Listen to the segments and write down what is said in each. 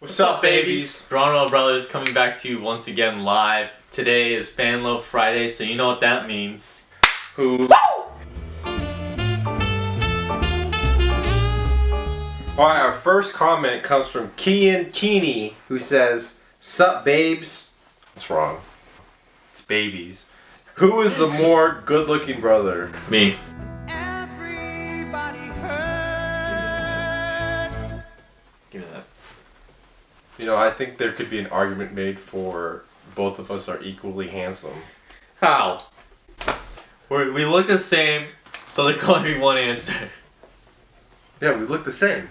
What's up, babies? GeronimoBrothers coming back to you once again live. Today is Fan Love Friday, so you know what that means. Alright, our first comment comes from Kian Keeney, who says, "Sup, babes?" That's wrong. It's babies. Who is the more good-looking brother? Me. Everybody hurts. Give me that. You know, I think there could be an argument made for both of us are equally handsome. How? We look the same, so there can only be one answer. Yeah, we look the same.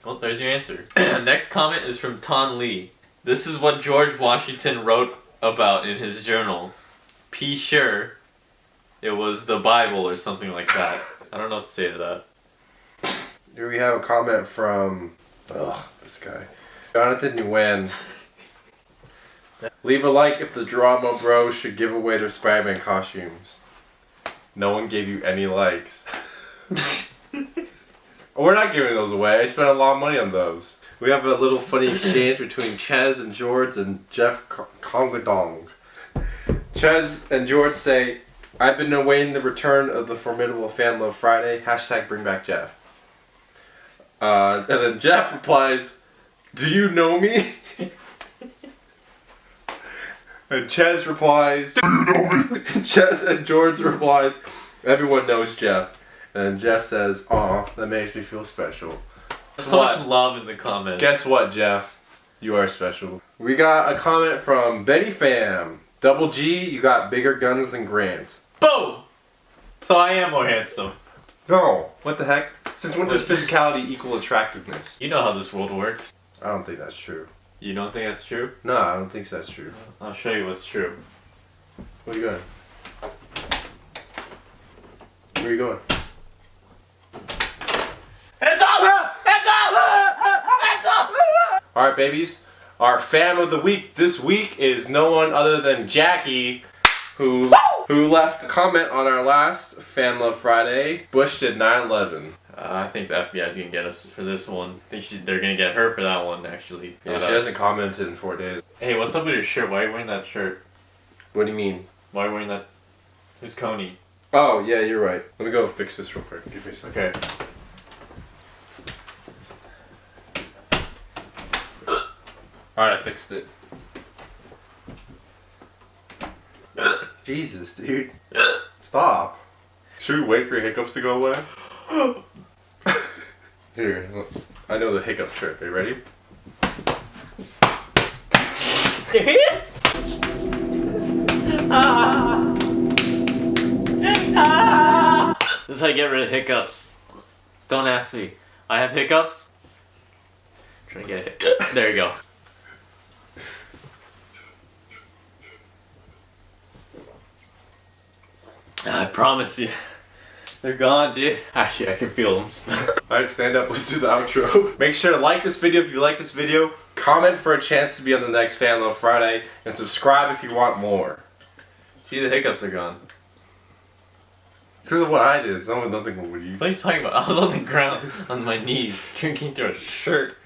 Well, there's your answer. Next comment is from Ton Lee. This is what George Washington wrote about in his journal. P. Sure, it was the Bible or something like that. I don't know what to say to that. Here we have a comment from, this guy. Jonathan Nguyen. Leave a like if the Drama Bros should give away their Spider-Man costumes. No one gave you any likes. We're not giving those away. I spent a lot of money on those. We have a little funny exchange between Ches and George and Jeff Kongadong. Ches and George say, "I've been awaiting the return of the formidable Fan Love Friday. Hashtag bring back Jeff." And then Jeff replies, "Do you know me?" And Ches replies, "Do you know me?" Ches and George replies, "Everyone knows Jeff." And then Jeff says, "Aw, that makes me feel special." So much love in the comments. Guess what, Jeff? You are special. We got a comment from Betty Fam. Double G, you got bigger guns than Grant. Boom! So I am more handsome. No, what the heck? Since when does physicality equal attractiveness? You know how this world works. I don't think that's true. You don't think that's true? No, I don't think that's true. I'll show you what's true. Where are you going? Where are you going? It's over! It's over! It's over! Alright, babies. Our fan of the week this week is no one other than Jackie, who left a comment on our last Fan Love Friday. Bush did 9/11. I think the FBI is gonna get us for this one. I think they're gonna get her for that one, actually. Yeah, Not she us. hasn't commented in 4 days. Hey, what's up with your shirt? Why are you wearing that shirt? What do you mean? Why are you wearing that? Who's Coney? Oh, yeah, you're right. Let me go fix this real quick. Give me a second. Okay. Alright, I fixed it. Jesus, dude. Stop. Should we wait for hiccups to go away? Here, look. I know the hiccup trick. Are you ready? This is how you get rid of hiccups. Don't ask me. I have hiccups. I'm trying to get it. There you go. I promise you. They're gone, dude. Actually, I can feel them still. Alright, stand up. Let's do the outro. Make sure to like this video if you like this video. Comment for a chance to be on the next Fan Love Friday. And subscribe if you want more. See, the hiccups are gone. It's because of what I did. It's nothing with you. What are you talking about? I was on the ground on my knees, drinking through a shirt.